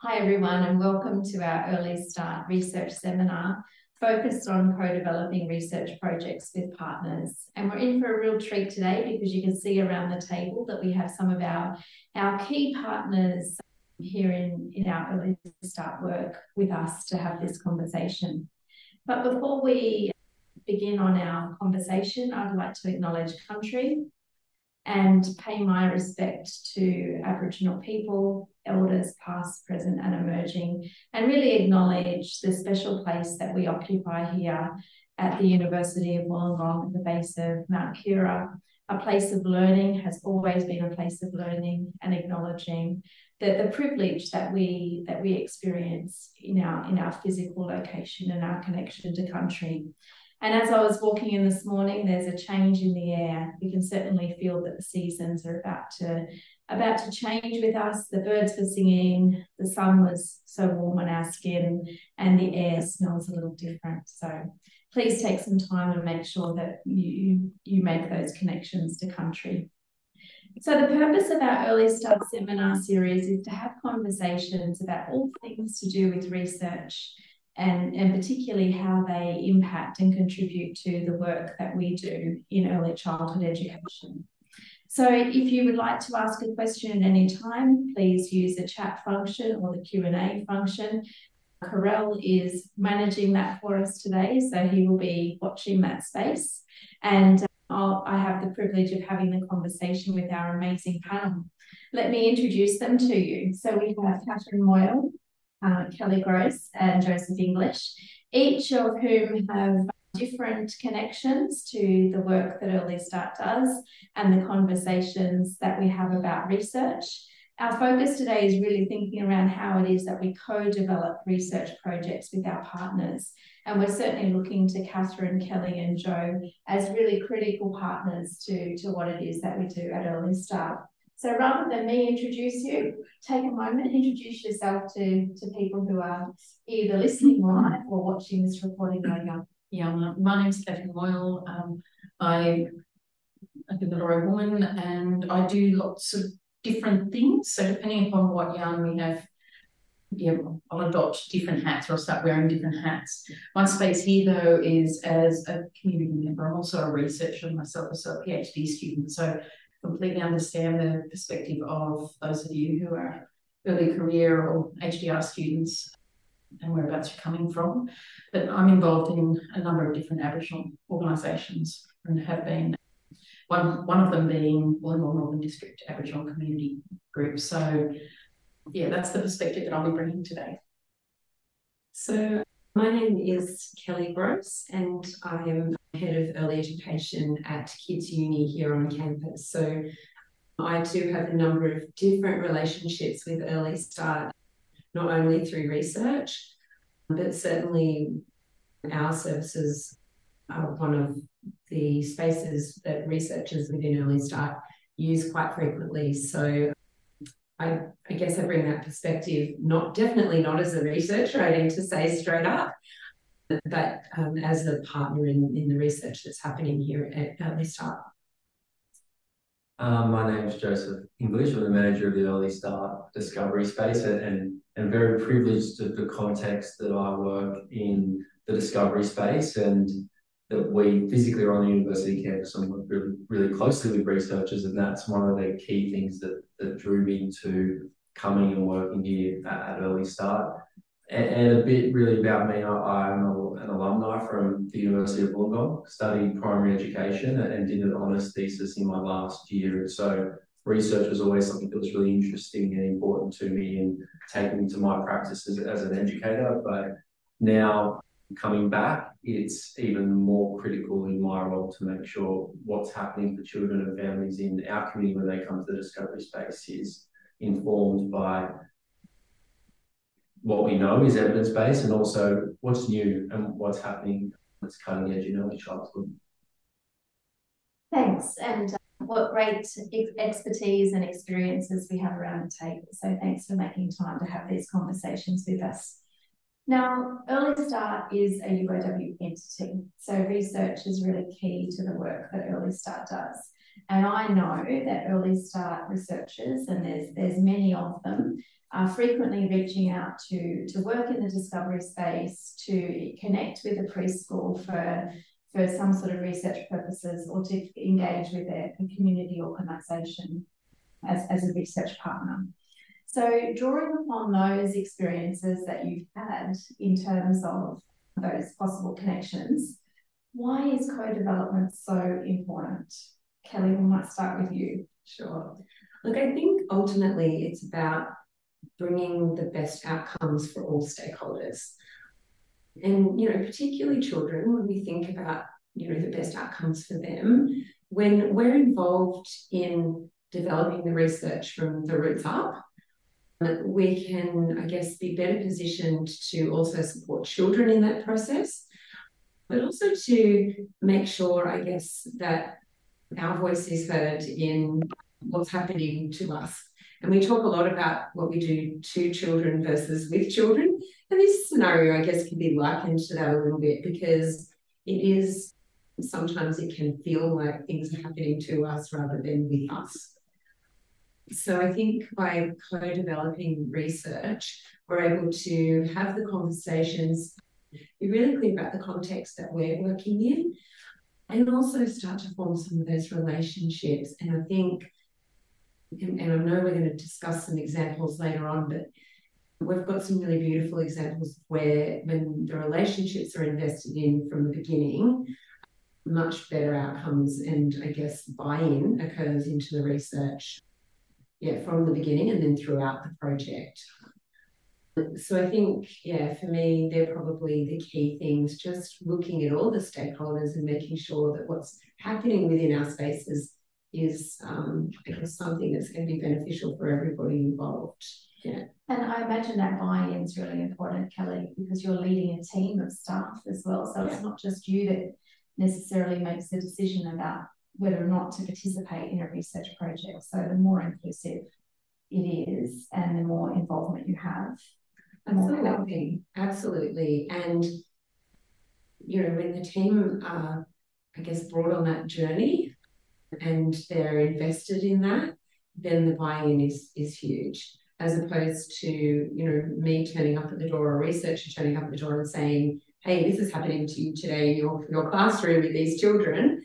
Hi everyone, and welcome to our Early Start Research Seminar focused on co-developing research projects with partners. And we're in for a real treat today because you can see around the table that we have some of our key partners here in our Early Start work with us to have this conversation. But before we begin on our conversation, I'd like to acknowledge country and pay my respect to Aboriginal people, elders past, present and emerging, and really acknowledge the special place that we occupy here at the University of Wollongong at the base of Mount Keira. A place of learning, has always been a place of learning, and acknowledging the privilege that we experience in our physical location and our connection to country. And as I was walking in this morning, there's a change in the air. You can certainly feel that the seasons are about to change with us. The birds were singing, the sun was so warm on our skin, and the air smells a little different. So please take some time and make sure that you make those connections to country. So the purpose of our Early Start seminar series is to have conversations about all things to do with research, and particularly how they impact and contribute to the work that we do in early childhood education. So if you would like to ask a question at any time, please use the chat function or the Q&A function. Karel is managing that for us today, so he will be watching that space. And I have the privilege of having the conversation with our amazing panel. Let me introduce them to you. So we have Catherine Moyle, Kelly Gross and Joseph English, each of whom have different connections to the work that Early Start does and the conversations that we have about research. Our focus today is really thinking around how it is that we co-develop research projects with our partners. And we're certainly looking to Catherine, Kelly and Joe as really critical partners to what it is that we do at Early Start. So rather than me introduce you, take a moment, introduce yourself to people who are either listening live or watching this recording later. Yeah, my name's Catherine Moyle. I'm a Deliveroo woman and I do lots of different things. So depending upon what yarn we have, I'll adopt different hats or I'll start wearing different hats. My space here though is as a community member. I'm also a researcher myself, so a PhD student. So completely understand the perspective of those of you who are early career or HDR students and whereabouts you're coming from. But I'm involved in a number of different Aboriginal organisations and have been, one of them being Wollongong Northern District Aboriginal Community Group. So yeah, that's the perspective that I'll be bringing today. So my name is Kelly Gross and I am Head of Early Education at Kids Uni here on campus. So I do have a number of different relationships with Early Start, not only through research, but certainly our services are one of the spaces that researchers within Early Start use quite frequently. So I guess I bring that perspective, definitely not as a researcher, I need to say straight up, but as a partner in the research that's happening here at Early Start. My name is Joseph English. I'm the manager of the Early Start Discovery Space and very privileged to the context that I work in the discovery space and that we physically are on the university campus and work really, really closely with researchers, and that's one of the key things that drew me to coming and working here at Early Start. And a bit really about me, I'm an alumni from the University of Wollongong, studied primary education and did an honours thesis in my last year. So research was always something that was really interesting and important to me and taking me to my practice as an educator. But now coming back, it's even more critical in my role to make sure what's happening for children and families in our community when they come to the discovery space is informed by what we know is evidence-based and also what's new and what's happening that's cutting edge in early childhood. Thanks, and what great expertise and experiences we have around the table. So thanks for making time to have these conversations with us. Now, Early Start is a UOW entity, so research is really key to the work that Early Start does. And I know that Early Start researchers, and there's many of them, are frequently reaching out to work in the discovery space, to connect with a preschool for some sort of research purposes, or to engage with a community organisation as a research partner. So drawing upon those experiences that you've had in terms of those possible connections, why is co-development so important? Kelly, we might start with you. Sure. Look, I think ultimately it's about bringing the best outcomes for all stakeholders. And, particularly children, when we think about, the best outcomes for them, when we're involved in developing the research from the roots up, we can, I guess, be better positioned to also support children in that process, but also to make sure, I guess, that our voice is heard in what's happening to us. And we talk a lot about what we do to children versus with children. And this scenario, I guess, can be likened to that a little bit, because sometimes it can feel like things are happening to us rather than with us. So I think by co-developing research, we're able to have the conversations, be really clear about the context that we're working in, and also start to form some of those relationships. And I think, and I know we're going to discuss some examples later on, but we've got some really beautiful examples where when the relationships are invested in from the beginning, much better outcomes and, I guess, buy-in occurs into the research, from the beginning and then throughout the project. So I think, for me, they're probably the key things, just looking at all the stakeholders and making sure that what's happening within our spaces is, I guess, something that's going to be beneficial for everybody involved. Yeah. And I imagine that buy-in is really important, Kelly, because you're leading a team of staff as well. So it's not just you that necessarily makes the decision about whether or not to participate in a research project. So the more inclusive it is and the more involvement you have, Absolutely. And, when the team are, I guess, brought on that journey and they're invested in that, then the buy-in is huge, as opposed to, me turning up at the door, or a researcher turning up at the door and saying, hey, this is happening to you today in your classroom with these children.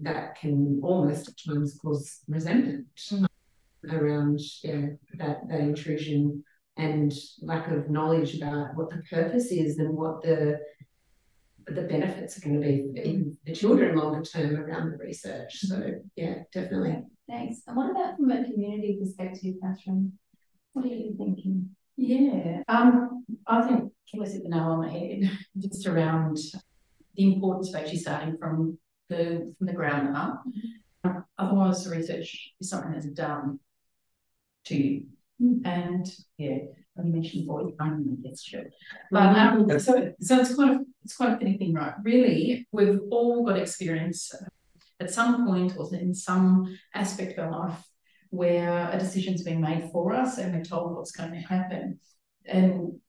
That can almost at times cause resentment around that intrusion and lack of knowledge about what the purpose is and what the benefits are going to be for the children longer term around the research. So definitely. Thanks. And what about from a community perspective, Catherine? What are you thinking? Yeah, I think Kelly's hit the nail on the head, just around the importance of actually starting from the ground up. Otherwise, the research is something that's done to you. And you mentioned voice, gesture. But so it's quite a funny thing, right? Really, we've all got experience at some point or in some aspect of our life where a decision's been made for us and we're told what's going to happen. And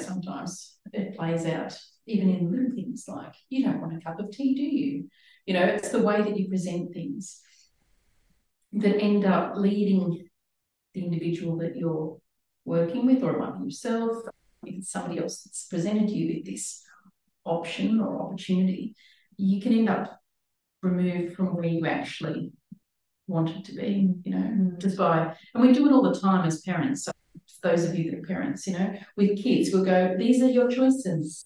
sometimes it plays out even in little things like, you don't want a cup of tea, do you? It's the way that you present things that end up leading the individual that you're working with, or it might be yourself, if it's somebody else that's presented you with this option or opportunity, you can end up removed from where you actually wanted to be, just by, and we do it all the time as parents. So for those of you that are parents, with kids, we'll go, these are your choices,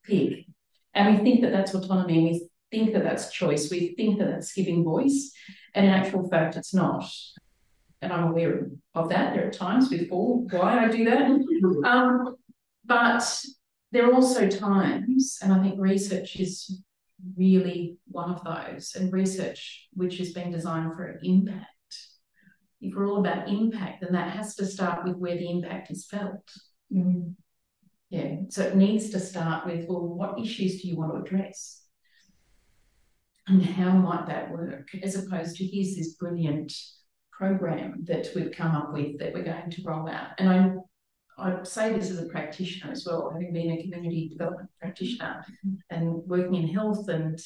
pick. And we think that that's autonomy, and we think that that's choice, we think that that's giving voice, and in actual fact, it's not. And I'm aware of that. There are times with why I do that. But there are also times, and I think research is really one of those, and research which has been designed for impact. If we're all about impact, then that has to start with where the impact is felt. So it needs to start with, well, what issues do you want to address? And how might that work? As opposed to, here's this brilliant program that we've come up with that we're going to roll out. And I say this as a practitioner as well, having been a community development practitioner and working in health and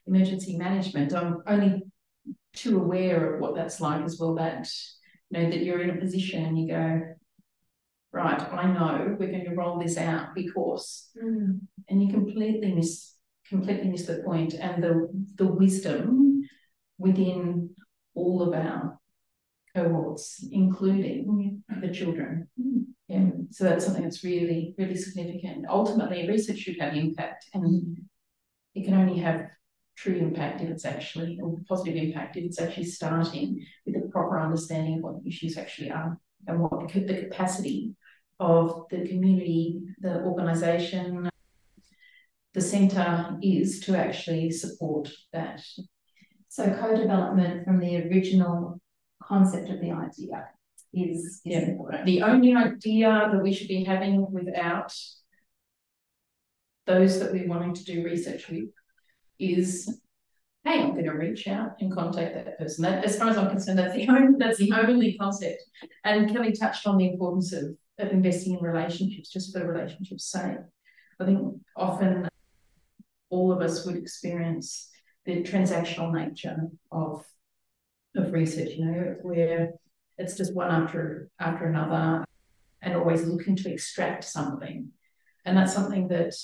emergency management. I'm only too aware of what that's like as well, that you know, that you're in a position and you go, right, I know we're going to roll this out because, and you completely miss the point and the wisdom within all of our cohorts, including the children. Yeah, so that's something that's really, really significant. Ultimately, research should have impact, and it can only have true impact if it's actually, or positive impact if it's actually starting with a proper understanding of what the issues actually are and what the capacity of the community, the organisation, the centre is to actually support that. So co-development from the original concept of the idea is important. The only idea that we should be having without those that we're wanting to do research with is, hey, I'm going to reach out and contact that person. That, as far as I'm concerned, that's the only concept. And Kelly touched on the importance of investing in relationships just for relationships' sake. I think often all of us would experience the transactional nature of research, you know, where it's just one after another and always looking to extract something. And that's something that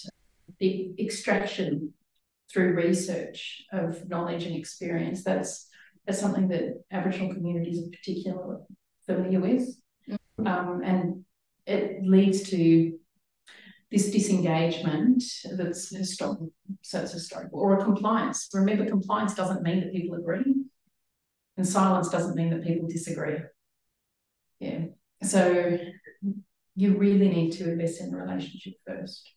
the extraction through research of knowledge and experience, that's something that Aboriginal communities are particularly familiar with. And it leads to this disengagement that's historical, so it's historical, or a compliance. Remember, compliance doesn't mean that people agree, and silence doesn't mean that people disagree. Yeah, so you really need to invest in the relationship first.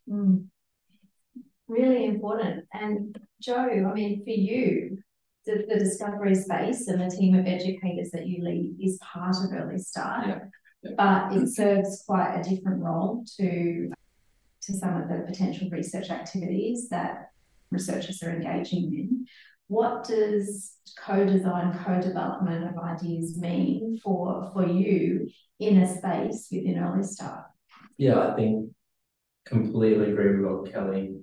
Really important. And Jo, I mean, for you, the discovery space and the team of educators that you lead is part of Early Start, but it serves quite a different role to some of the potential research activities that researchers are engaging in. What does co-design, co-development of ideas mean for you in a space within Early Start? Yeah, I think completely agree with what Kelly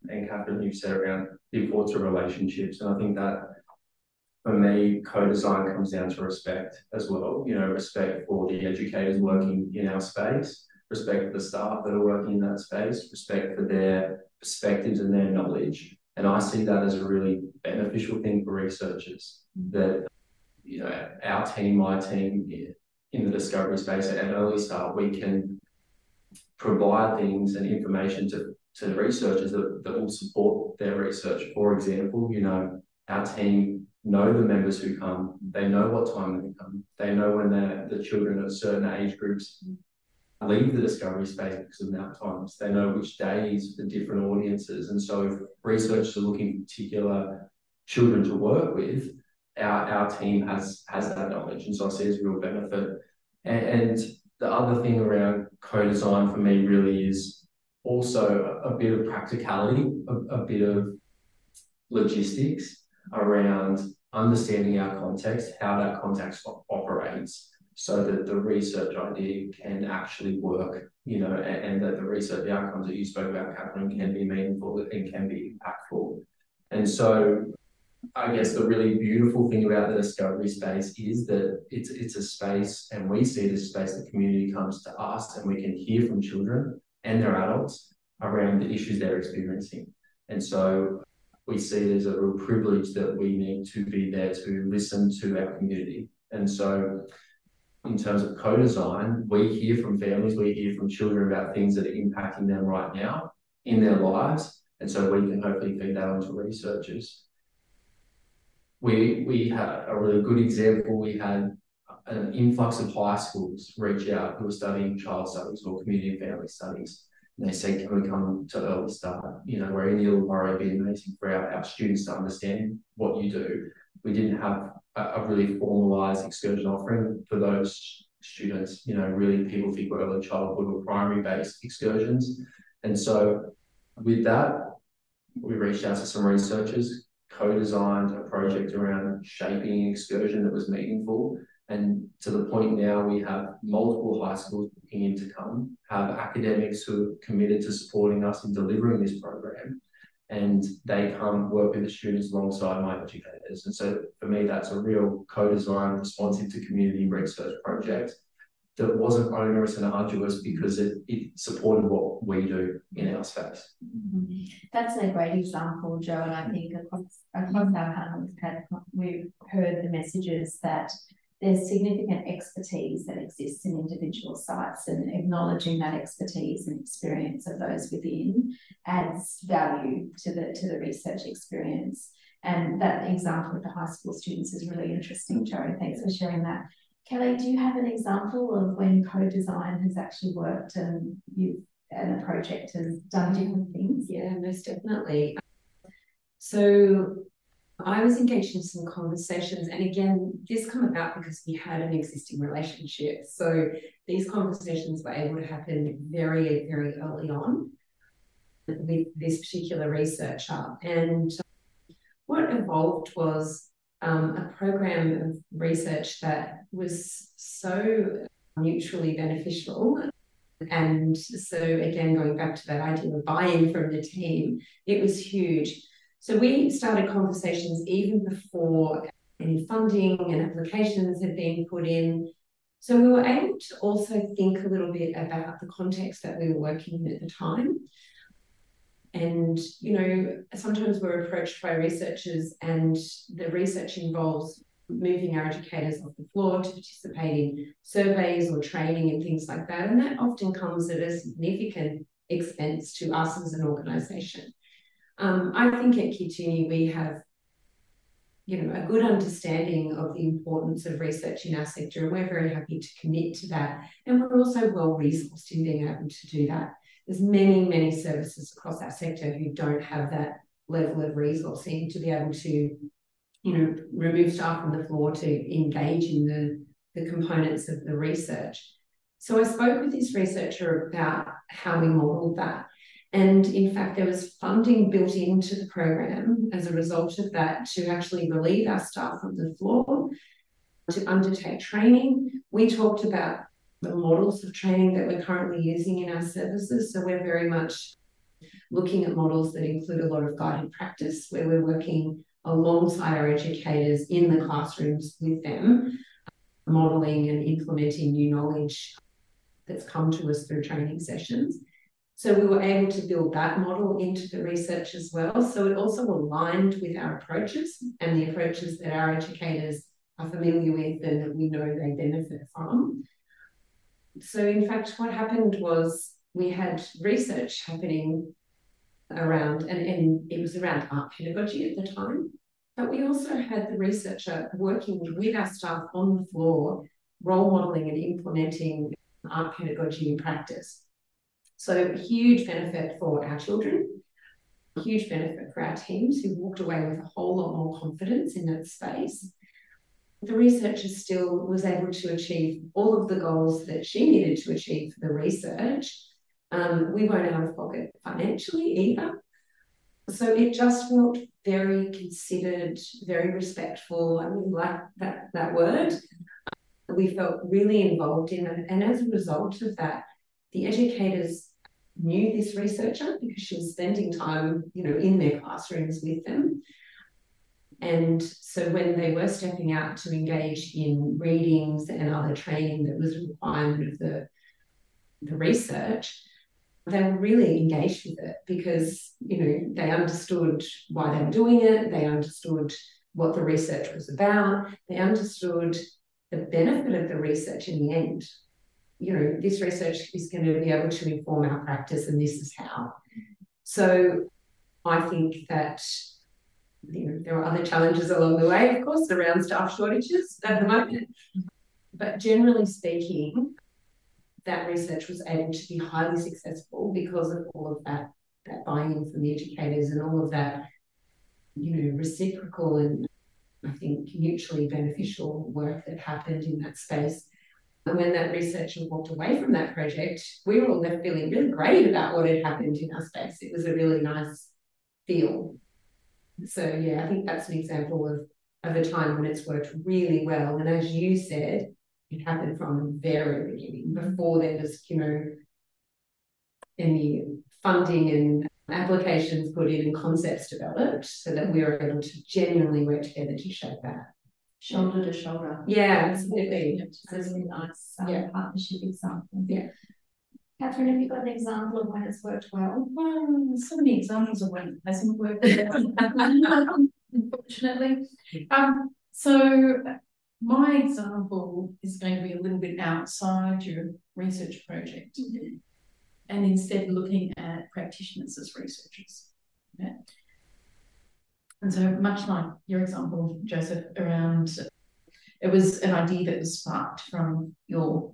and Catherine you've said around the importance of relationships. And I think that for me, co-design comes down to respect as well. You know, respect for the educators working in our space, respect for the staff that are working in that space, respect for their perspectives and their knowledge. And I see that as a really beneficial thing for researchers, that, you know, our team, my team in the discovery space at Early Start, we can provide things and information to researchers that will support their research. For example, you know, our team know the members who come, they know what time they come, they know when the children of certain age groups leave the discovery space because of nap times. They know which days for different audiences. And so if researchers are looking for particular children to work with, our team has that knowledge. And so I see it as a real benefit. And the other thing around co-design for me really is also a bit of practicality, a bit of logistics around understanding our context, how that context operates, so that the research idea can actually work, you know, and that the research, the outcomes that you spoke about, Catherine, can be meaningful and can be impactful. And so I guess the really beautiful thing about the discovery space is that it's a space, and we see this space, the community comes to us and we can hear from children and their adults around the issues they're experiencing. And so we see it as a real privilege that we need to be there to listen to our community. And so in terms of co-design, we hear from families, we hear from children about things that are impacting them right now in their lives. And so we can hopefully feed that onto researchers. We had a really good example. We had an influx of high schools reach out who were studying child studies or community and family studies. And they said, can we come to Early Start? You know, we're in the Illawarra, it'd be amazing for our students to understand what you do. We didn't have a really formalised excursion offering for those students. You know, really people think we're early childhood or primary-based excursions. And so with that, we reached out to some researchers, co-designed a project around shaping an excursion that was meaningful. And to the point now, we have multiple high schools looking in to come, have academics who are committed to supporting us in delivering this program. and they come work with the students alongside my educators. And so for me, that's a real co-design responsive to community research project that wasn't onerous and arduous because it supported what we do in our space. That's a great example, Joe, and I think across our we've heard the messages that there's significant expertise that exists in individual sites, and acknowledging that expertise and experience of those within adds value to the research experience. And that example with the high school students is really interesting, Joe. Thanks for sharing that. Kelly, do you have an example of when co-design has actually worked and a project has done different things? Yeah, most definitely. So I was engaged in some conversations, and again, this come about because we had an existing relationship. So these conversations were able to happen very, very early on with this particular researcher. And what evolved was a program of research that was so mutually beneficial. And so again, going back to that idea of buy-in from the team, it was huge. So we started conversations even before any funding and applications had been put in. So we were able to also think a little bit about the context that we were working in at the time. And, you know, sometimes we're approached by researchers and the research involves moving our educators off the floor to participate in surveys or training and things like that. And that often comes at a significant expense to us as an organisation. I think at Kids Uni we have, you know, a good understanding of the importance of research in our sector, and we're very happy to commit to that. And we're also well resourced in being able to do that. There's many, many services across our sector who don't have that level of resourcing to be able to, you know, remove staff from the floor to engage in the components of the research. So I spoke with this researcher about how we modelled that. And in fact, there was funding built into the program as a result of that to actually relieve our staff from the floor, to undertake training. We talked about the models of training that we're currently using in our services. So we're very much looking at models that include a lot of guided practice, where we're working alongside our educators in the classrooms with them, modelling and implementing new knowledge that's come to us through training sessions. So we were able to build that model into the research as well. So it also aligned with our approaches and the approaches that our educators are familiar with and that we know they benefit from. So in fact, what happened was we had research happening around, and it was around art pedagogy at the time, but we also had the researcher working with our staff on the floor, role modelling and implementing art pedagogy in practice. So huge benefit for our children, huge benefit for our teams who walked away with a whole lot more confidence in that space. The researcher still was able to achieve all of the goals that she needed to achieve for the research. We weren't out of pocket financially either. So it just felt very considered, very respectful. I really like that word. We felt really involved in it. And as a result of that, the educators knew this researcher because she was spending time, you know, in their classrooms with them. And so when they were stepping out to engage in readings and other training that was a requirement of the research, they were really engaged with it because, you know, they understood why they were doing it, they understood what the research was about, they understood the benefit of the research in the end. You know, this research is going to be able to inform our practice, and this is how. So I think that, you know, there are other challenges along the way, of course, around staff shortages at the moment. But generally speaking, that research was able to be highly successful because of all of that buy-in from the educators and all of that, you know, reciprocal and I think mutually beneficial work that happened in that space. And when that researcher walked away from that project, we were all left feeling really great about what had happened in our space. It was a really nice feel. So yeah, I think that's an example of a time when it's worked really well. And as you said, it happened from the very beginning, before there was, you know, any funding and applications put in and concepts developed so that we are able to genuinely work together to shape that. Shoulder to shoulder. Yeah, absolutely. It's a really nice partnership example. Yeah. Catherine, have you got an example of when it's worked well? So many examples of when it hasn't worked well, unfortunately. So my example is going to be a little bit outside your research project, and instead looking at practitioners as researchers. Yeah. And so much like your example, Joseph, around, it was an idea that was sparked from your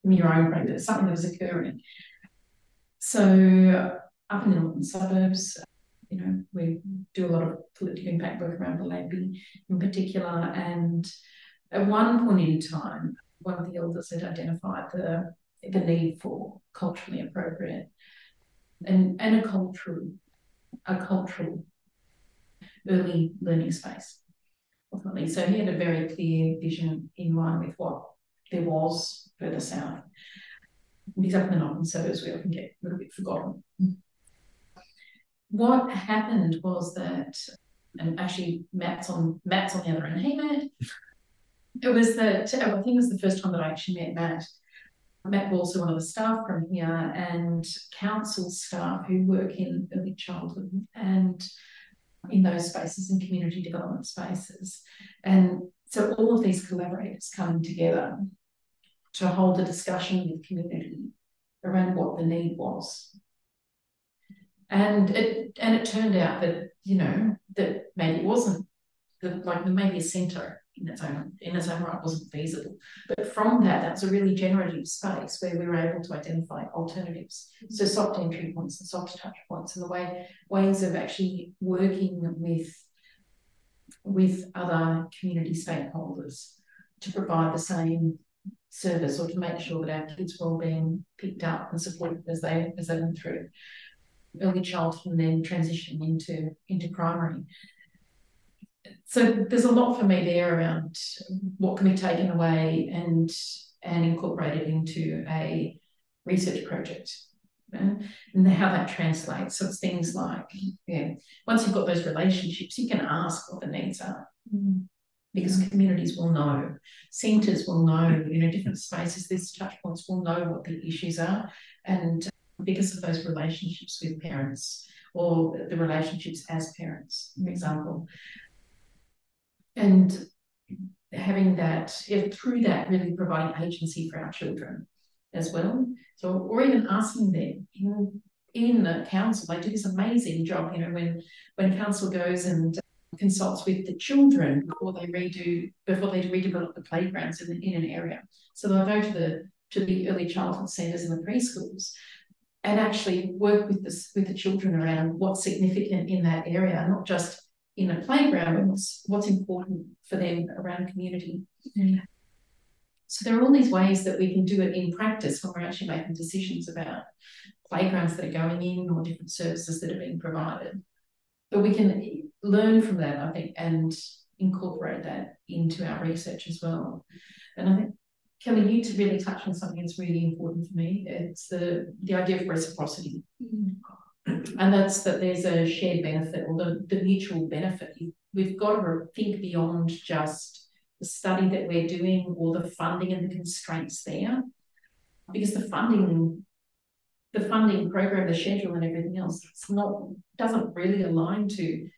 own practice, something that was occurring. So up in the northern suburbs, we do a lot of political impact work around Belabie in particular, and at one point in time, one of the elders had identified the need for culturally appropriate and a cultural early learning space, ultimately. So he had a very clear vision in mind with what there was further south. Because up in the northern suburbs, we often get a little bit forgotten. What happened was that, and actually Matt's on the other end. Hey, Matt. It was that, I think it was the first time that I actually met Matt. Matt was also one of the staff from here, and council staff who work in early childhood and in those spaces and community development spaces. And so all of these collaborators coming together to hold a discussion with community around what the need was. And it turned out that, that maybe it wasn't, maybe a centre in its own right wasn't feasible. But from that was a really generative space where we were able to identify alternatives. So soft entry points and soft touch points, and the ways of actually working with other community stakeholders to provide the same service, or to make sure that our kids were all being picked up and supported as they went through early childhood and then transitioning into primary. So there's a lot for me there around what can be taken away and incorporated into a research project, and how that translates. So it's things like, once you've got those relationships, you can ask what the needs are. Because communities will know, centres will know, different spaces, these touch points will know what the issues are. And because of those relationships with parents, or the relationships as parents, for example, and having that, through that, really providing agency for our children as well. So, or even asking them in the council, they do this amazing job, when council goes and consults with the children before they redevelop the playgrounds in an area. So they'll go to the early childhood centres and the preschools and actually work with the children around what's significant in that area, not just in a playground, but what's important for them around community. So there are all these ways that we can do it in practice when we're actually making decisions about playgrounds that are going in or different services that are being provided. But we can learn from that, I think, and incorporate that into our research as well. And I think, Kelly, you to really touch on something that's really important for me. It's the idea of reciprocity. And that's that there's a shared benefit, or the mutual benefit. We've got to think beyond just the study that we're doing or the funding and the constraints there, because the funding program, the schedule and everything else, doesn't really align to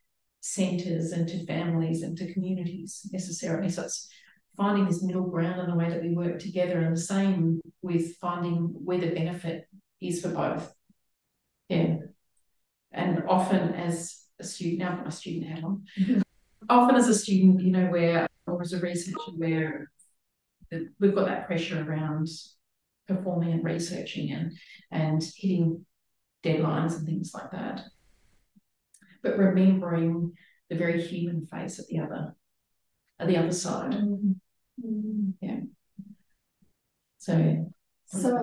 centres and to families and to communities necessarily. So it's finding this middle ground in the way that we work together, and the same with finding where the benefit is for both. Yeah. And often as a student, now I've got my student hat on, often as a student, or as a researcher, where we've got that pressure around performing and researching and hitting deadlines and things like that. But remembering the very human face at the other side. Yeah. So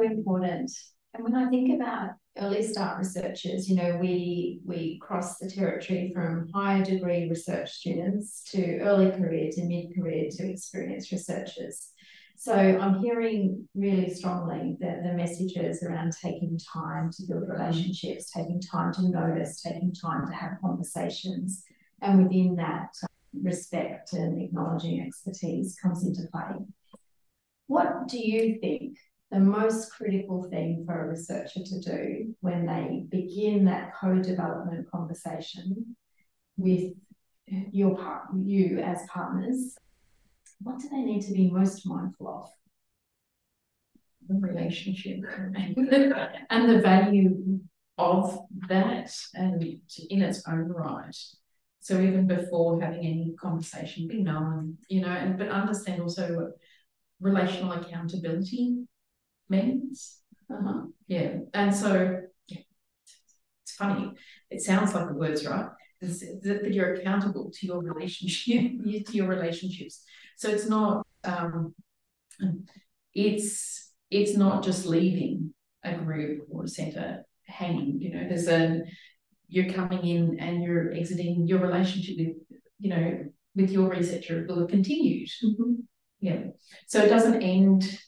important. And when I think about early start researchers, we cross the territory from higher degree research students to early career to mid-career to experienced researchers. So I'm hearing really strongly that the messages around taking time to build relationships, taking time to notice, taking time to have conversations, and within that, respect and acknowledging expertise comes into play. What do you think the most critical thing for a researcher to do when they begin that co-development conversation with you as partners? What do they need to be most mindful of? The relationship and the value of that, and in its own right. So even before having any conversation, be known, but understand also what relational accountability means. Yeah. And so it's funny. It sounds like the words, right? That you're accountable to your relationship, to your relationships. So it's not it's not just leaving a group or a centre hanging. You're coming in and you're exiting your relationship with your researcher will have continued. Yeah. So it doesn't end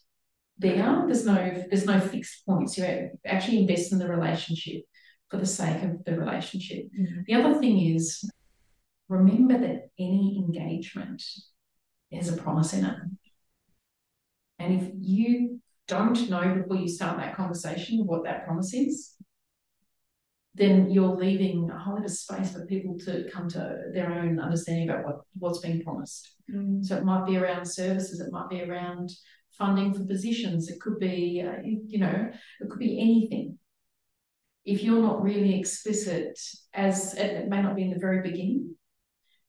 there. There's no fixed points. You actually invest in the relationship for the sake of the relationship. The other thing is, remember that any engagement has a promise in it. And if you don't know before you start that conversation what that promise is, then you're leaving a whole lot of space for people to come to their own understanding about what's being promised. So it might be around services, it might be around funding for positions, it could be, it could be anything. If you're not really explicit, as it may not be in the very beginning,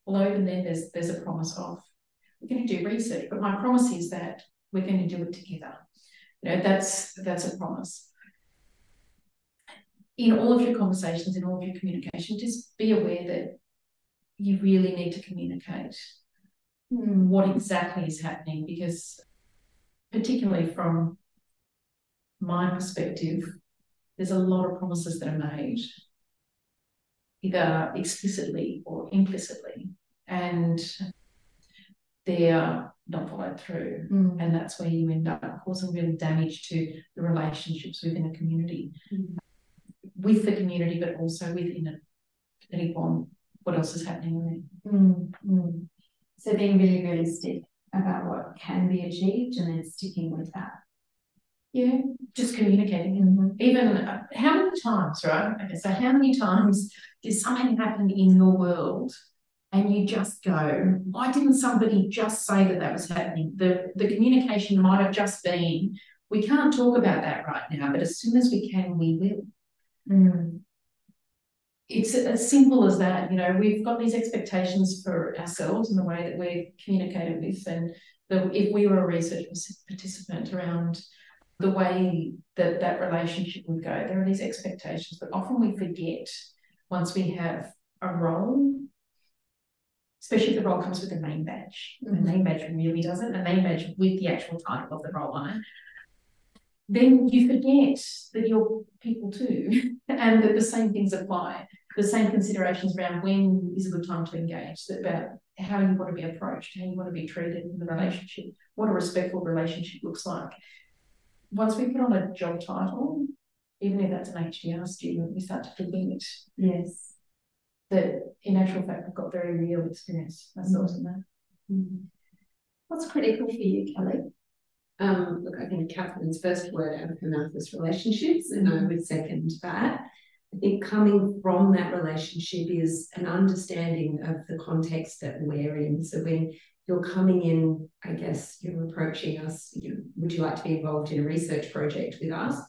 although even then there's a promise of, we're going to do research, but my promise is that we're going to do it together. That's a promise. In all of your conversations, in all of your communication, just be aware that you really need to communicate what exactly is happening, because particularly from my perspective, there's a lot of promises that are made, either explicitly or implicitly, and they're not followed through. And that's where you end up causing real damage to the relationships within a community, with the community, but also within it, depending upon what else is happening there. So being really realistic about what can be achieved and then sticking with that. Yeah, just communicating. Even how many times, right? Okay, so how many times did something happen in your world and you just go, why didn't somebody just say that was happening? The communication might have just been, we can't talk about that right now, but as soon as we can, we will. It's as simple as that. We've got these expectations for ourselves and the way that we're communicated with, and if we were a research participant around the way that relationship would go, there are these expectations, but often we forget once we have a role, especially if the role comes with a name badge. The name badge really doesn't, a name badge with the actual title of the role on it. Then you forget that you're people too, and that the same things apply. The same considerations around when is a good time to engage, about how you want to be approached, how you want to be treated in the relationship, what a respectful relationship looks like. Once we put on a job title, even if that's an HDR student, we start to forget. Yes. That in actual fact, we've got very real experience ourselves in that. What's critical for you, Kelly? Look, I think Catherine's first word out of her mouth was relationships, and I would second that. I think coming from that relationship is an understanding of the context that we're in. So when you're coming in, I guess you're approaching us, would you like to be involved in a research project with us?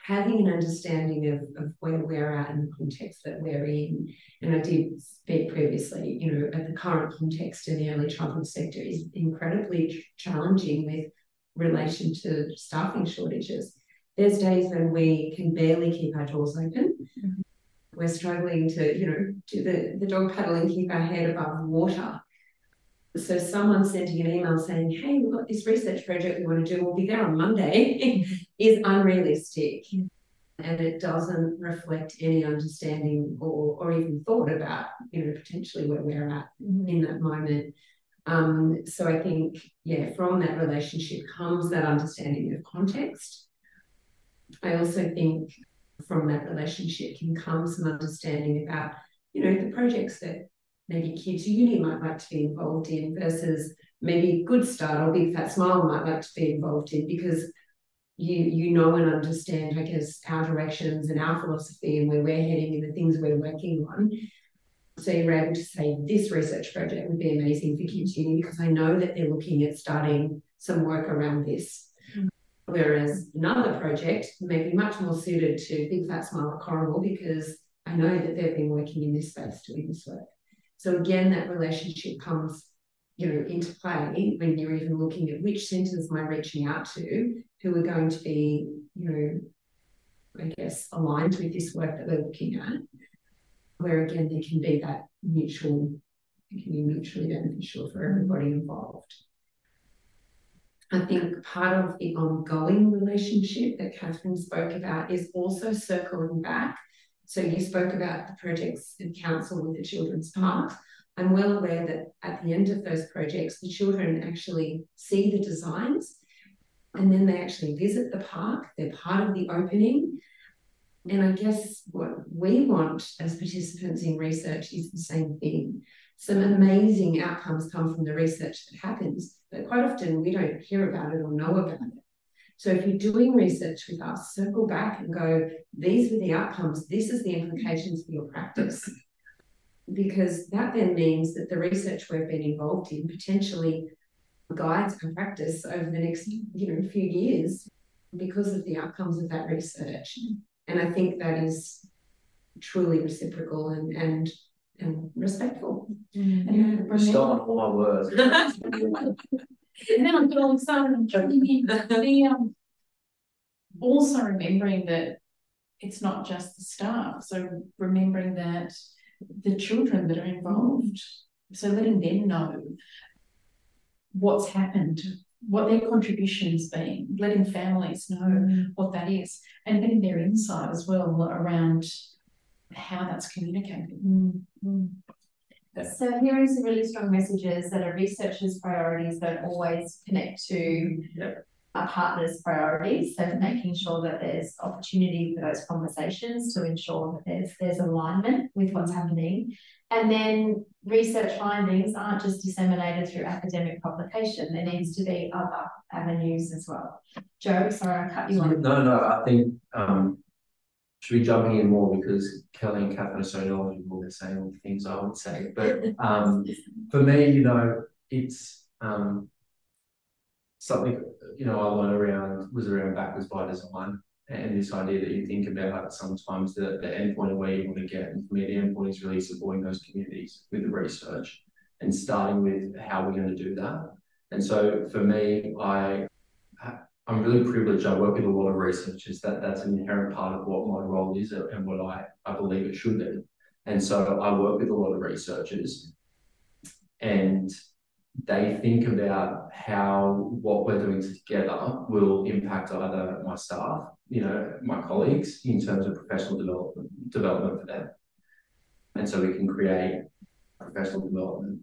Having an understanding of where we're at in the context that we're in. And I did speak previously, of the current context in the early childhood sector is incredibly challenging with relation to staffing shortages. There's days when we can barely keep our doors open. We're struggling to, do the dog paddling, keep our head above water. So someone sending an email saying, hey, we've got this research project we want to do, we'll be there on Monday, is unrealistic. And it doesn't reflect any understanding or even thought about, potentially where we're at in that moment. So I think, yeah, from that relationship comes that understanding of context. I also think from that relationship can come some understanding about, the projects that maybe Kids Uni might like to be involved in versus maybe Good Start or Big Fat Smile might like to be involved in, because you know and understand, I guess, our directions and our philosophy and where we're heading and the things we're working on. So you're able to say this research project would be amazing for Kids Uni because I know that they're looking at starting some work around this. Whereas another project may be much more suited to Big Fat Smile at Corrigal because I know that they've been working in this space doing this work. So again, that relationship comes, into play when you're even looking at which centres am I reaching out to who are going to be, I guess, aligned with this work that we're looking at, where again, there can be that mutually beneficial for everybody involved. I think part of the ongoing relationship that Catherine spoke about is also circling back. So you spoke about the projects in council with the children's parks. I'm well aware that at the end of those projects, the children actually see the designs and then they actually visit the park. They're part of the opening. And I guess what we want as participants in research is the same thing. Some amazing outcomes come from the research that happens, but quite often we don't hear about it or know about it. So if you're doing research with us, circle back and go, these were the outcomes, this is the implications for your practice. Because that then means that the research we've been involved in potentially guides our practice over the next few years because of the outcomes of that research. And I think that is truly reciprocal and respectful. You're stealing all my words. And then I'm all excited and joking in. Also remembering that it's not just the staff. So remembering that the children that are involved, so letting them know what's happened, what their contribution's been, letting families know what that is, and getting their insight as well around how that's communicated. So here are some really strong messages that a researcher's priorities don't always connect to a partner's priorities. So making sure that there's opportunity for those conversations to ensure that there's alignment with what's happening. And then research findings aren't just disseminated through academic publication. There needs to be other avenues as well. Joe, sorry, I cut you off. No, I think should be jumping in more because Kelly and Catherine are so knowledgeable. They're saying all the things I would say. But for me, it's something I learned was around backwards by design, and this idea that you think about sometimes the endpoint of where you want to get. And for me, the endpoint is really supporting those communities with the research and starting with how we're going to do that. And so for me, I'm really privileged. I work with a lot of researchers. That's an inherent part of what my role is and what I believe it should be. And so I work with a lot of researchers, and they think about how what we're doing together will impact either my staff, my colleagues, in terms of professional development for them. And so we can create professional development.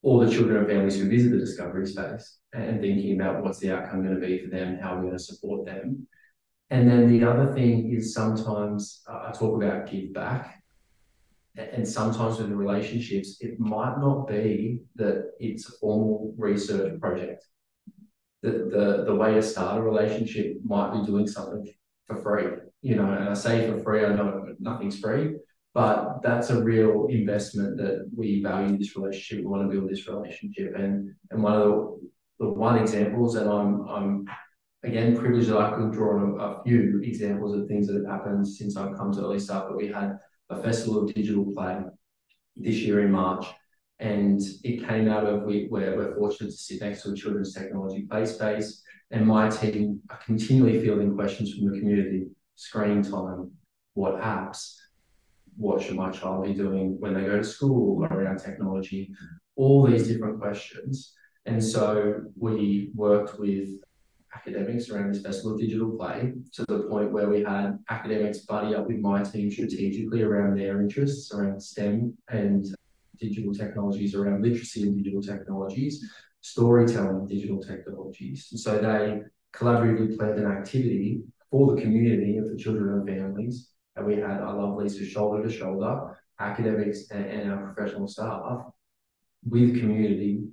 All the children and families who visit the discovery space and thinking about what's the outcome going to be for them, how we're going to support them. And then the other thing is sometimes I talk about give back. And sometimes with the relationships, it might not be that it's a formal research project. The way to start a relationship might be doing something for free, and I say for free, I know nothing's free, but that's a real investment that we value this relationship. We want to build this relationship. And one of the examples, and I'm again privileged that I could draw on a few examples of things that have happened since I've come to Early Start, but we had a festival of digital play this year in March, and it came out of we're fortunate to sit next to a children's technology play space, and my team are continually fielding questions from the community: screen time, what apps, what should my child be doing when they go to school around technology, all these different questions. And so we worked with academics around this festival of digital play to the point where we had academics buddy up with my team strategically around their interests around STEM and digital technologies, around literacy in digital technologies, storytelling in digital technologies. And so they collaboratively planned an activity for the community and for children and families. And we had our lovely shoulder to shoulder, academics and our professional staff with community,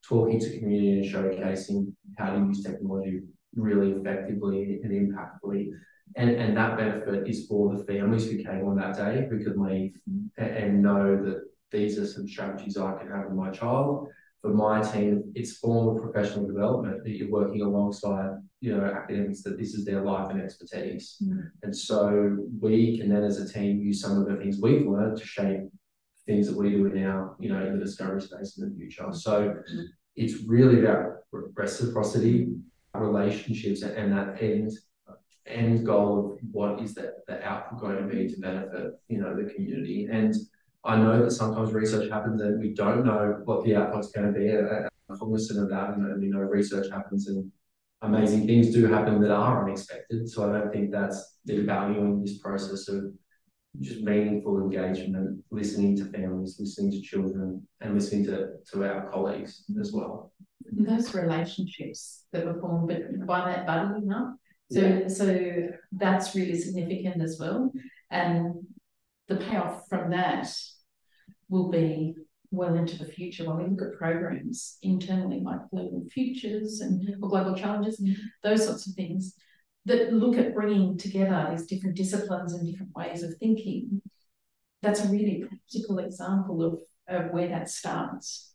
talking to community and showcasing how to use technology really effectively and impactfully. And that benefit is for the families who came on that day, who could leave and know that these are some strategies I can have with my child. For my team, it's formal professional development that you're working alongside, academics, that this is their life and expertise. And so we can then as a team use some of the things we've learned to shape things that we do now, in the discovery space in the future. So it's really about reciprocity, relationships, and that end goal of what is the output going to be to benefit, the community. And I know that sometimes research happens and we don't know what the output's going to be. I'm cognizant of that, and research happens and amazing things do happen that are unexpected. So I don't think that's devaluing this process of just meaningful engagement, listening to families, listening to children, and listening to our colleagues as well. Those relationships that were formed by that budding up. So that's really significant as well. And the payoff from that will be well into the future when we look at programs internally like Global Futures or Global Challenges, those sorts of things that look at bringing together these different disciplines and different ways of thinking. That's a really practical example of where that starts.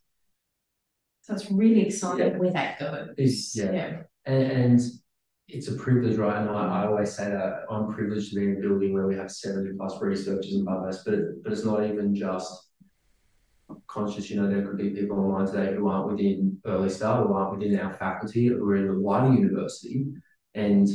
So it's really exciting where that goes. And it's a privilege, right? And I always say that I'm privileged to be in a building where we have 70 plus researchers above us, but it's not even just conscious, there could be people online today who aren't within Early Start or aren't within our faculty, who are in the wider university. And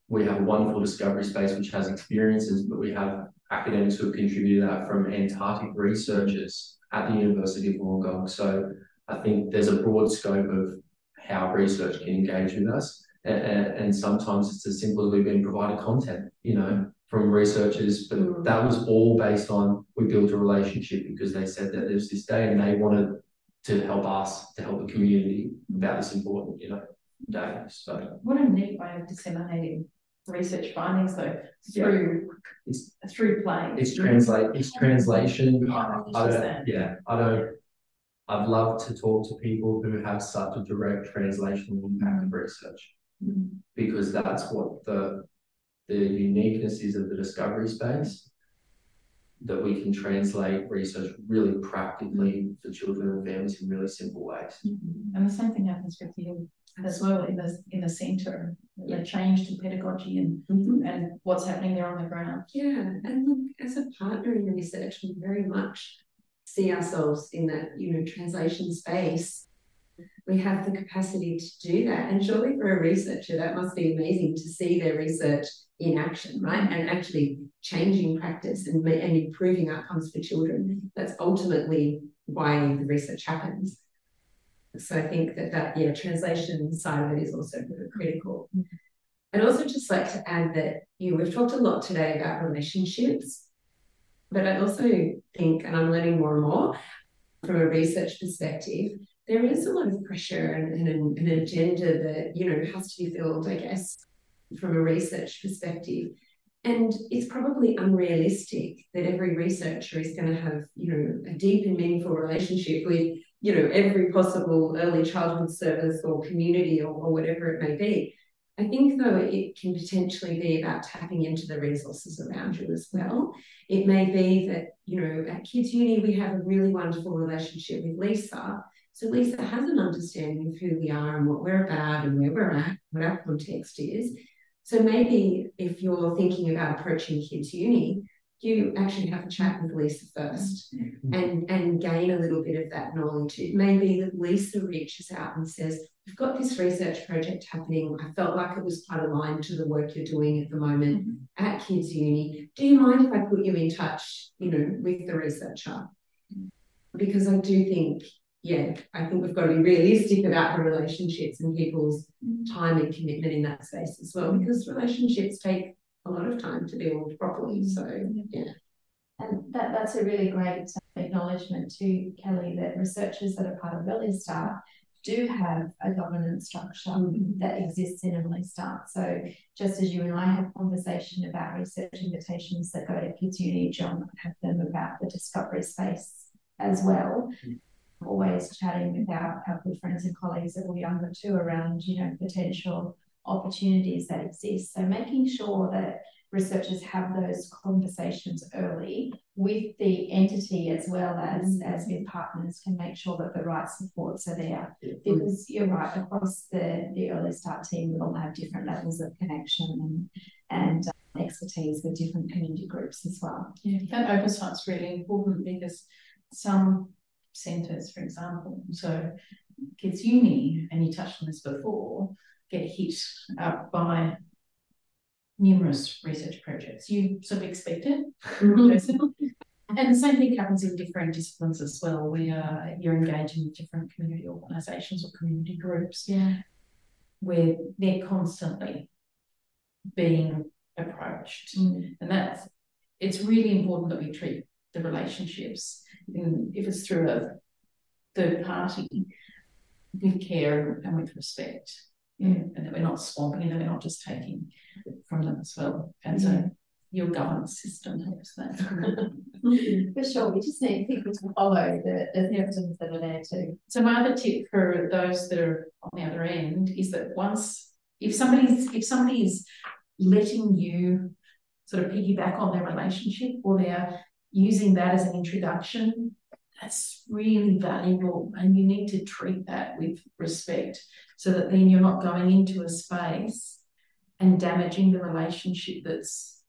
we have a wonderful discovery space which has experiences, but we have academics who have contributed that from Antarctic researchers at the University of Wollongong. So I think there's a broad scope of how research can engage with us. And sometimes it's as simple as we've been provided content, from researchers, but that was all based on, we built a relationship because they said that there's this day and they wanted to help us, to help the community about this important, day. So what a neat way of disseminating research findings though, through play. It's translation. I'd love to talk to people who have such a direct translational impact of research, because that's what the uniqueness is of the discovery space, that we can translate research really practically for children and families in really simple ways. And the same thing happens with you as well in the centre, the change to pedagogy and what's happening there on the ground. Yeah, and look, as a partner in research, we very much see ourselves in that, translation space. We have the capacity to do that. And surely for a researcher, that must be amazing to see their research in action, right? And actually changing practice and improving outcomes for children. That's ultimately why the research happens. So I think that translation side of it is also really critical. I'd also just like to add that, we've talked a lot today about relationships, but I also think, and I'm learning more and more from a research perspective, there is a lot of pressure and an agenda that, has to be filled, I guess, from a research perspective. And it's probably unrealistic that every researcher is going to have, a deep and meaningful relationship with, every possible early childhood service or community or whatever it may be. I think, though, it can potentially be about tapping into the resources around you as well. It may be that, at Kids Uni, we have a really wonderful relationship with Lisa. So Lisa has an understanding of who we are and what we're about and where we're at, what our context is. So maybe if you're thinking about approaching Kids Uni, you actually have a chat with Lisa first and gain a little bit of that knowledge. It may be that Lisa reaches out and says, we've got this research project happening. I felt like it was quite aligned to the work you're doing at the moment at Kids Uni. Do you mind if I put you in touch, with the researcher? Because I do think, I think we've got to be realistic about the relationships and people's time and commitment in that space as well, because relationships take a lot of time to build properly. So, And that's a really great acknowledgement to Kelly, that researchers that are part of Early Start do have a governance structure that exists in Early Start. So just as you and I have conversation about research invitations that go to Kids Uni, John might have them about the discovery space as well. Always chatting with our good friends and colleagues that were younger too around, you know, potential opportunities that exist. So making sure that researchers have those conversations early with the entity as well as with partners can make sure that the right supports are there. Because you're right, across the Early Start team, we all have different levels of connection and expertise with different community groups as well. Yeah, that oversight's really important, because some centres, for example, so Kids Uni, and you touched on this before, get hit up by numerous research projects. You sort of expect it. And the same thing happens in different disciplines as well, where you're engaging with different community organisations or community groups, where they're constantly being approached. And it's really important that we treat the relationships, if it's through a third party, with care and with respect. And that we're not swamping it, and we're not just taking from them as well. And so your governance system helps that. For sure, we just need people to follow the systems that are there too. So my other tip for those that are on the other end is that if somebody's letting you sort of piggyback on their relationship, or they're using that as an introduction, that's really valuable, and you need to treat that with respect, so that then you're not going into a space and damaging the relationship that's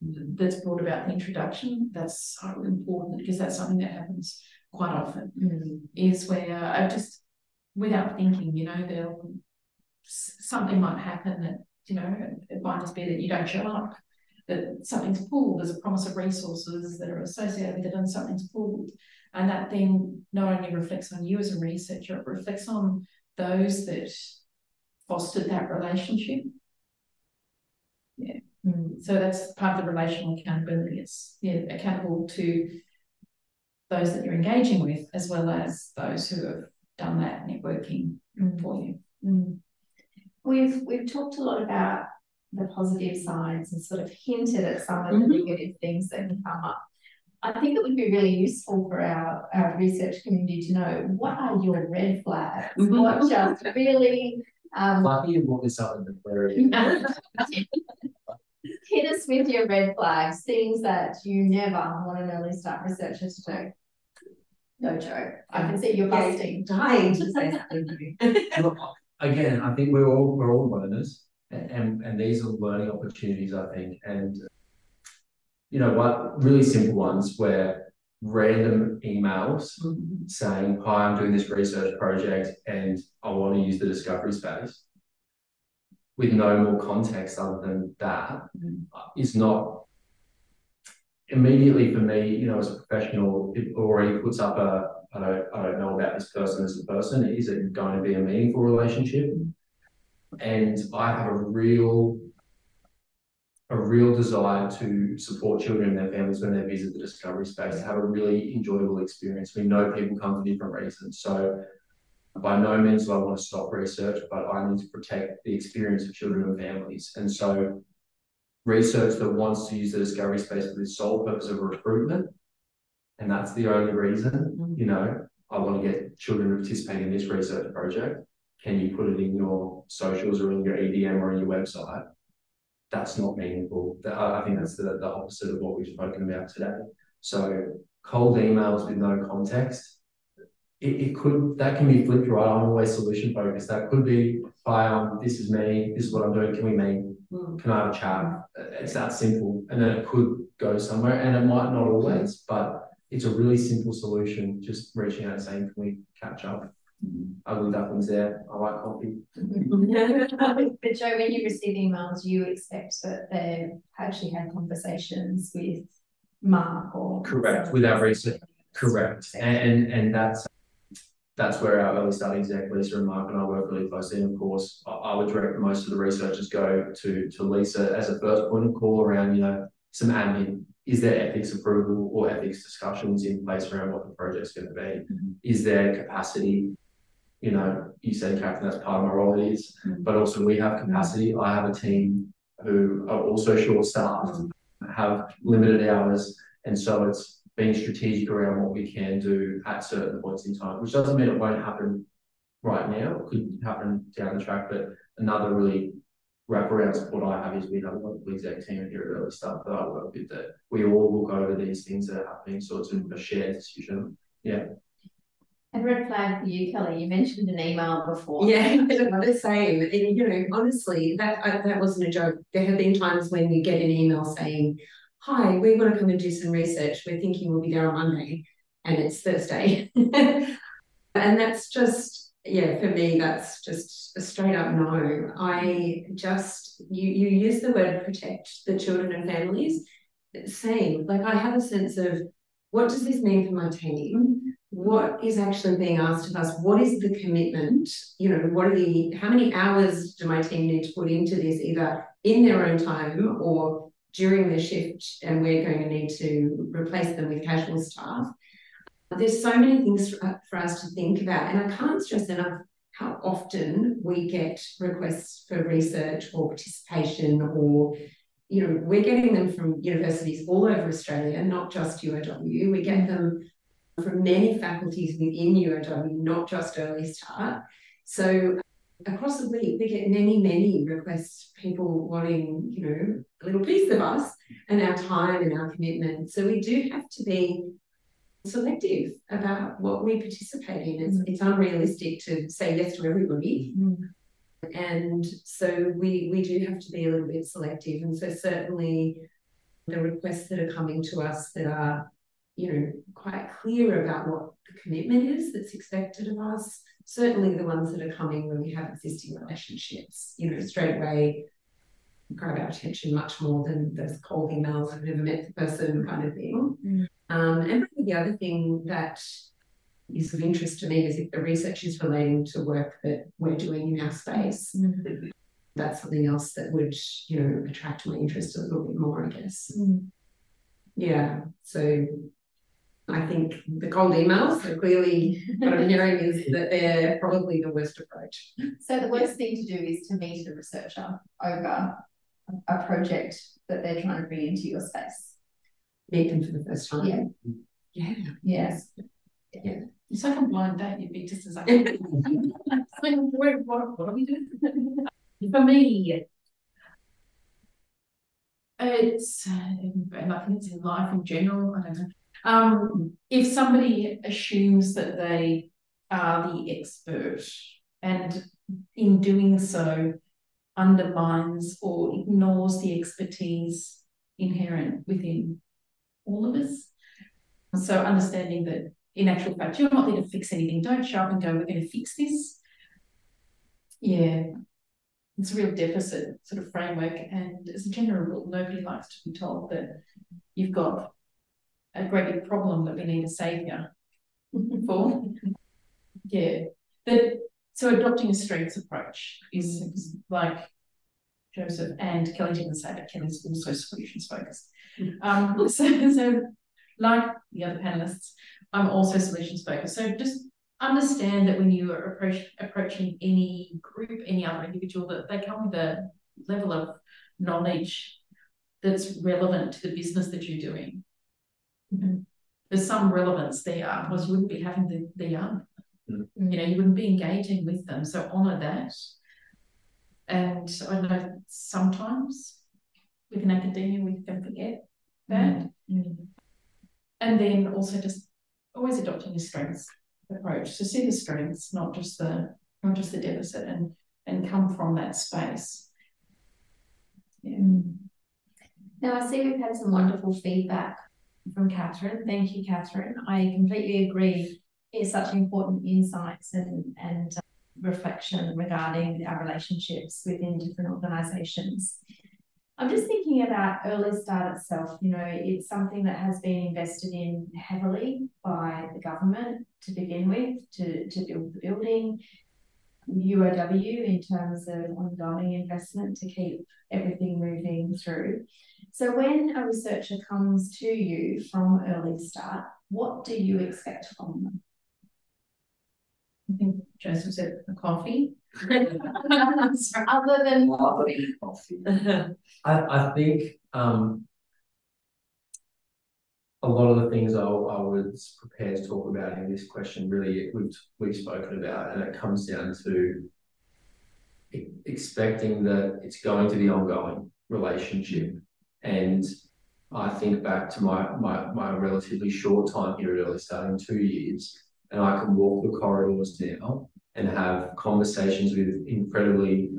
brought about the introduction. That's so important, because that's something that happens quite often, is where I just, without thinking, you know, something might happen that, you know, it might just be that you don't show up, that something's pulled, there's a promise of resources that are associated with it, and something's pulled. And that then not only reflects on you as a researcher, it reflects on those that fostered that relationship. So that's part of the relational accountability. It's accountable to those that you're engaging with, as well as those who have done that networking for you. We've talked a lot about the positive sides and sort of hinted at some of the negative things that can come up. I think it would be really useful for our research community to know, what are your red flags? What just really... Lucky you brought this up in the query. Hit us with your red flags, things that you never want an Early Start researcher to do. No joke. I can see you're busting. Dying to say something. Look, again, I think we're all learners, and these are learning opportunities, I think. And you know what, really simple ones, where random emails saying, hi, I'm doing this research project and I want to use the discovery space, with no more context other than that, is not immediately, for me, you know, as a professional, it already puts up I don't know about this person as a person. Is it going to be a meaningful relationship? And I have a real desire to support children and their families when they visit the discovery space, to have a really enjoyable experience. We know people come for different reasons. So by no means do I want to stop research, but I need to protect the experience of children and families. And so research that wants to use the discovery space for the sole purpose of recruitment, and that's the only reason, you know, I want to get children to participate in this research project. Can you put it in your socials or in your EDM or in your website? That's not meaningful. I think that's the opposite of what we've spoken about today. So cold emails with no context, that can be flipped, right? I'm always solution focused. That could be, hi, this is me, this is what I'm doing, can we meet? Can I have a chat? It's that simple. And then it could go somewhere, and it might not always, but it's a really simple solution, just reaching out and saying, can we catch up? Ugly ducklings there, I like coffee. But Joe, when you receive emails, you expect that they've actually had conversations with Mark or... Correct, with our research. Correct. And that's where our Early Start exec, Lisa and Mark, and I work really closely. And of course, I would direct most of the researchers go to Lisa as a first point of call around, you know, some admin. Is there ethics approval or ethics discussions in place around what the project's going to be? Mm-hmm. Is there capacity? You know, you said, Captain, that's part of my role, it is, but also we have capacity. I have a team who are also short-staffed, have limited hours, and so it's being strategic around what we can do at certain points in time, which doesn't mean it won't happen right now. It could happen down the track, but another really wraparound support I have is we have a local exec team here at Early Start that I work with, that we all look over these things that are happening, so it's a shared decision. Yeah. And red flag for you, Kelly, you mentioned an email before. Yeah, the same. And, you know, honestly, that wasn't a joke. There have been times when you get an email saying, hi, we want to come and do some research. We're thinking we'll be there on Monday, and it's Thursday. And that's just, yeah, for me, that's just a straight up no. You use the word protect the children and families. Same, like I have a sense of, what does this mean for my team? What is actually being asked of us? What is the commitment? You know, how many hours do my team need to put into this, either in their own time or during their shift, and we're going to need to replace them with casual staff? There's so many things for us to think about, and I can't stress enough how often we get requests for research or participation, or, you know, we're getting them from universities all over Australia, not just UOW. We get them from many faculties within UOW, not just Early Start. So across the week, we get many requests, people wanting, you know, a little piece of us and our time and our commitment. So we do have to be selective about what we participate in. It's unrealistic to say yes to everybody. And so we do have to be a little bit selective. And so certainly the requests that are coming to us that are, you know, quite clear about what the commitment is that's expected of us, certainly the ones that are coming when we have existing relationships, you know, straight away grab our attention much more than those cold emails, I've never met the person kind of thing. And probably the other thing that is of interest to me is if the research is relating to work that we're doing in our space. That's something else that would, you know, attract my interest a little bit more, I guess. Yeah, so I think the cold emails are clearly, what I'm hearing is that they're probably the worst approach. So the worst thing to do is to meet a researcher over a project that they're trying to bring into your space. Meet them for the first time. Yeah. Yes. Yeah. It's like a blind date. You'd be just as like, what are we doing? For me, it's, and I think it's in life in general, I don't know. If somebody assumes that they are the expert, and in doing so undermines or ignores the expertise inherent within all of us. So understanding that in actual fact, you're not there to fix anything. Don't show up and go, we're going to fix this. Yeah, it's a real deficit sort of framework. And as a general rule, nobody likes to be told that you've got a great big problem that we need a saviour for. Yeah. So adopting a strengths approach is like Joseph and Kelly didn't say, but Kelly's also solutions focused. So like the other panelists, I'm also solutions focused. So just understand that when you are approaching any group, any other individual, that they come with a level of knowledge that's relevant to the business that you're doing. There's some relevance there, otherwise you wouldn't be having the young. You know, you wouldn't be engaging with them. So honour that. And I know sometimes within academia we can forget that. And then also just always adopting a strengths approach. So see the strengths, not just the deficit, and come from that space. Yeah. Now I see we've had some wonderful feedback from Catherine. Thank you, Catherine. I completely agree. It's such important insights and reflection regarding our relationships within different organisations. I'm just thinking about Early Start itself. You know, it's something that has been invested in heavily by the government to begin with, to build the building, UOW in terms of ongoing investment to keep everything moving through. So when a researcher comes to you from Early Start, what do you expect from them? I think Joseph said a coffee. Other than coffee. I think a lot of the things I was prepared to talk about in this question really we've spoken about, and it comes down to expecting that it's going to be ongoing relationship. And I think back to my relatively short time here at Early Start in 2 years, and I can walk the corridors now and have conversations with incredibly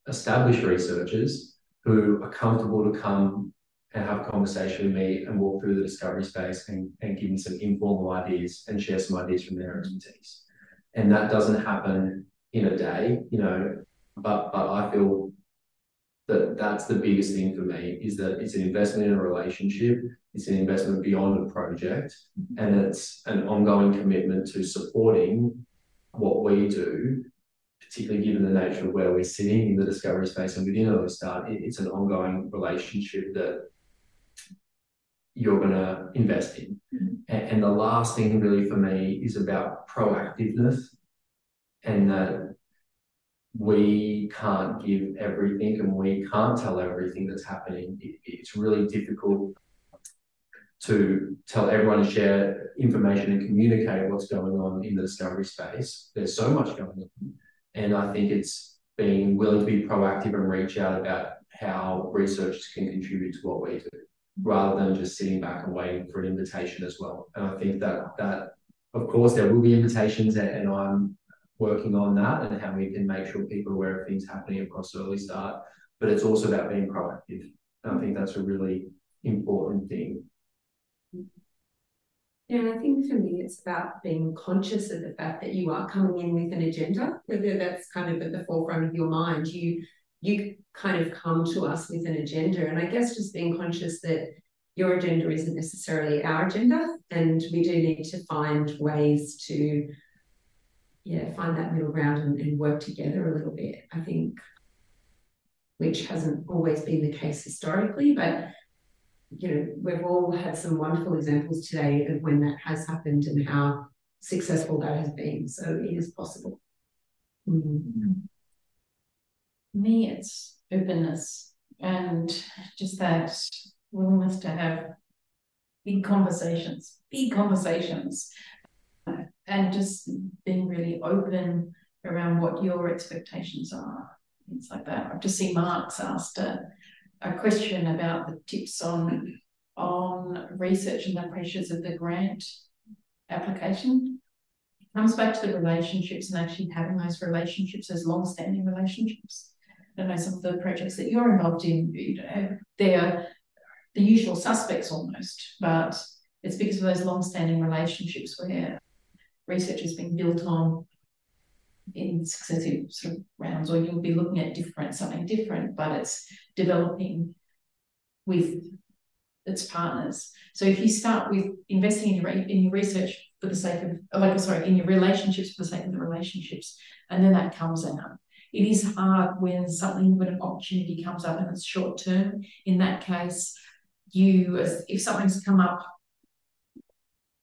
established researchers who are comfortable to come and have a conversation with me and walk through the discovery space and give me some informal ideas and share some ideas from their expertise. And that doesn't happen in a day, you know, but I feel that that's the biggest thing for me, is that it's an investment in a relationship, it's an investment beyond a project, and it's an ongoing commitment to supporting what we do, particularly given the nature of where we're sitting in the discovery space and within Early Start. It's an ongoing relationship that you're going to invest in. And the last thing really for me is about proactiveness, and that we can't give everything and we can't tell everything that's happening. It's really difficult to tell everyone to share information and communicate what's going on in the discovery space. There's so much going on. And I think it's being willing to be proactive and reach out about how researchers can contribute to what we do, rather than just sitting back and waiting for an invitation as well. And I think that of course there will be invitations, and I'm working on that and how we can make sure people are aware of things happening across Early Start, but it's also about being proactive. And I think that's a really important thing. Yeah, and I think for me, it's about being conscious of the fact that you are coming in with an agenda, whether that's kind of at the forefront of your mind. You kind of come to us with an agenda, and I guess just being conscious that your agenda isn't necessarily our agenda, and we do need to find ways to find that middle ground and work together a little bit, I think, which hasn't always been the case historically, but you know, we've all had some wonderful examples today of when that has happened and how successful that has been. So it is possible. Me, it's openness and just that willingness to have big conversations, and just being really open around what your expectations are, things like that. I've just seen Mark's asked a question about the tips on research and the pressures of the grant application. It comes back to the relationships and actually having those relationships as long-standing relationships. I know some of the projects that you're involved in, you know, they're the usual suspects almost, but it's because of those long-standing relationships where research has been built on in successive sort of rounds, or you'll be looking at something different, but it's developing with its partners. So if you start with investing in your research for the sake of, in your relationships for the sake of the relationships, and then that comes out. It is hard when an opportunity comes up and it's short term. In that case, if something's come up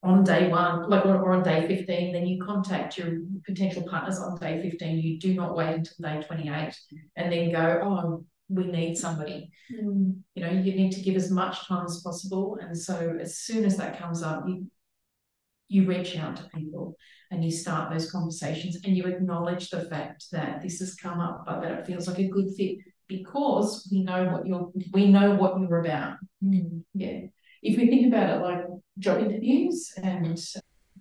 on day 1, or on day 15, then you contact your potential partners on day 15. You do not wait until day 28 and then go, oh, we need somebody. You know, you need to give as much time as possible. And so as soon as that comes up, you reach out to people and you start those conversations, and you acknowledge the fact that this has come up, but that it feels like a good fit because we know what you're about. Yeah. If we think about it like job interviews, and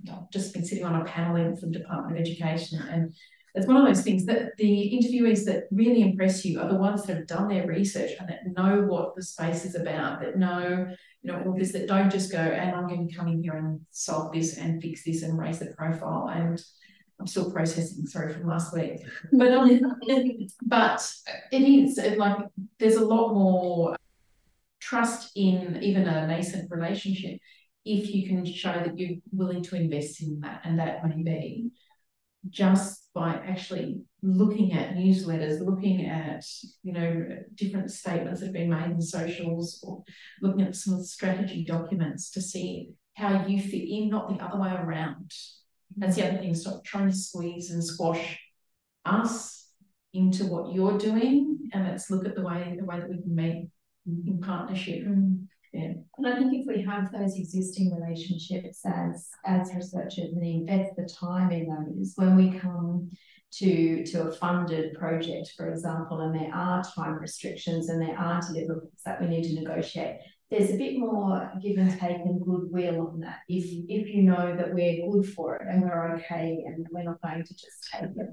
I've just been sitting on a panel in for the Department of Education, and it's one of those things that the interviewees that really impress you are the ones that have done their research and that know what the space is about, that know, you know, all this, that don't just go, and I'm going to come in here and solve this and fix this and raise the profile. And I'm still processing, sorry, from last week. But it is like there's a lot more trust in even a nascent relationship if you can show that you're willing to invest in that, and that may be just by actually looking at newsletters, looking at, you know, different statements that have been made in socials, or looking at some of the strategy documents to see how you fit in, not the other way around. That's the other thing, stop trying to squeeze and squash us into what you're doing, and let's look at the way that we can meet in partnership. Yeah. And I think if we have those existing relationships as researchers and invest the time in those, when we come to a funded project, for example, and there are time restrictions and there are deliverables that we need to negotiate, there's a bit more give and take and goodwill on that. If you know that we're good for it and we're okay and we're not going to just take it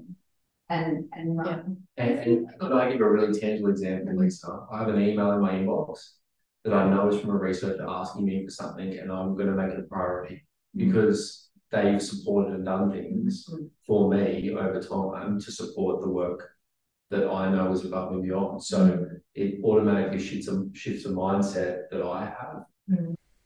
and run. And could I give a really tangible example, Lisa? I have an email in my inbox that I know is from a researcher asking me for something, and I'm going to make it a priority because they've supported and done things for me over time to support the work that I know is above and beyond. So it automatically shifts a mindset that I have.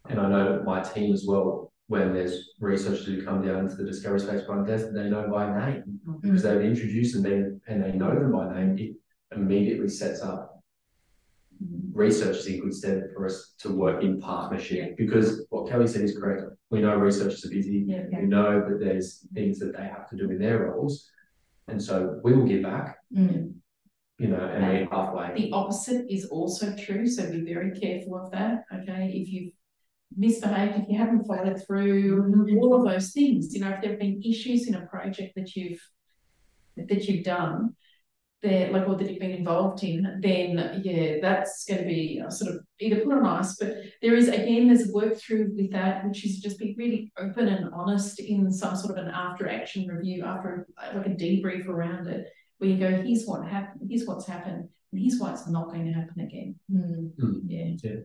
And I know my team as well, when there's researchers who come down to the Discovery Space Contest, they know by name because they've introduced them and they know them by name. It immediately sets up researchers in good stead for us to work in partnership, because what Kelly said is correct. We know researchers are busy. We know that there's things that they have to do in their roles, and so we will give back. You know, and meet halfway. The opposite is also true, so be very careful of that. Okay, if you've misbehaved, if you haven't followed through, all of those things, you know, if there have been issues in a project that you've done, there, like, or that you've been involved in, then yeah, that's going to be sort of either put on ice. But there's a work through with that, which is just be really open and honest in some sort of an after action review, after like a debrief around it, where you go, here's what happened, here's what's happened, and here's why it's not going to happen again. Yeah.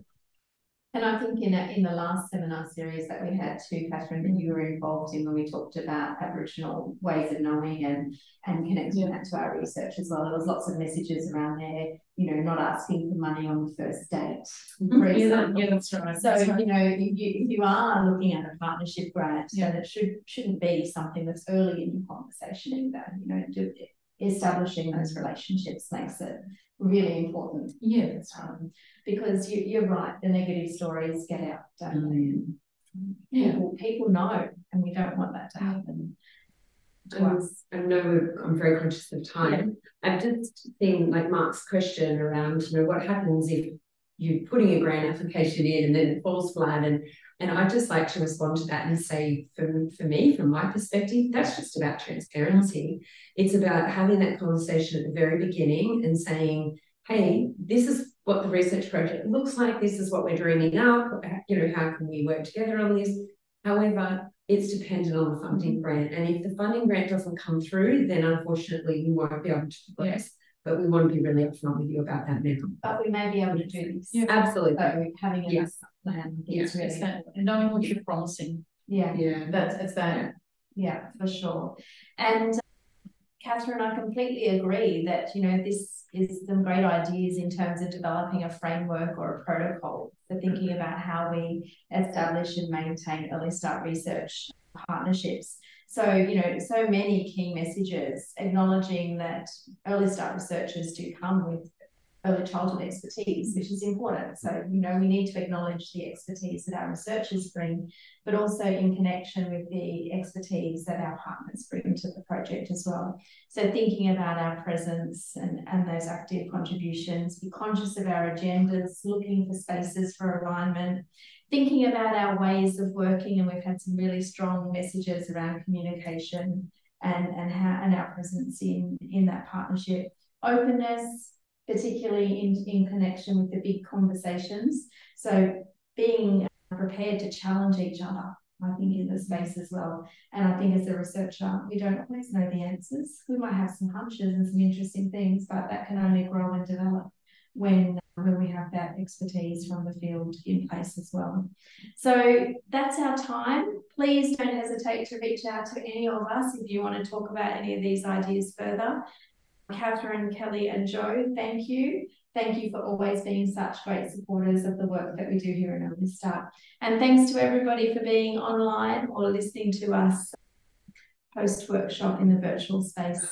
And I think in the last seminar series that we had too, Catherine, that you were involved in, when we talked about Aboriginal ways of knowing and connecting that to our research as well, there was lots of messages around there, you know, not asking for money on the first date. Yeah, that's right. So, you know, if you are looking at a partnership grant, then it shouldn't be something that's early in your conversation either. You know, establishing those relationships makes it really important. Yeah, that's right. Because you're right, the negative stories get out, don't they? People know, and we don't want that to happen. I know I'm very conscious of time. I've just seen like Mark's question around, you know, what happens if you're putting a grant application in and then it falls flat, and I'd just like to respond to that and say, for me, from my perspective, that's just about transparency. It's about having that conversation at the very beginning and saying, hey, this is what the research project looks like, this is what we're dreaming up, you know, how can we work together on this? However, it's dependent on the funding grant, and if the funding grant doesn't come through, then unfortunately we won't be able to progress. But we want to be really upfront with you about that now. But we may be able to do this. Yeah, absolutely. So having a plan is really important. And knowing what you're promising. It's that. Yeah, for sure. And Catherine, I completely agree that, you know, this is some great ideas in terms of developing a framework or a protocol for thinking about how we establish and maintain early start research partnerships. So, you know, so many key messages acknowledging that early start researchers do come with early childhood expertise, which is important. So, you know, we need to acknowledge the expertise that our researchers bring, but also in connection with the expertise that our partners bring to the project as well. So thinking about our presence and those active contributions, be conscious of our agendas, looking for spaces for alignment, thinking about our ways of working, and we've had some really strong messages around communication and our presence in that partnership. Openness, particularly in connection with the big conversations. So being prepared to challenge each other, I think, in the space as well. And I think as a researcher, we don't always know the answers. We might have some hunches and some interesting things, but that can only grow and develop when we have that expertise from the field in place as well. So that's our time. Please don't hesitate to reach out to any of us if you want to talk about any of these ideas further. Catherine, Kelly and Jo, thank you. Thank you for always being such great supporters of the work that we do here in Early Start. And thanks to everybody for being online or listening to us post-workshop in the virtual space.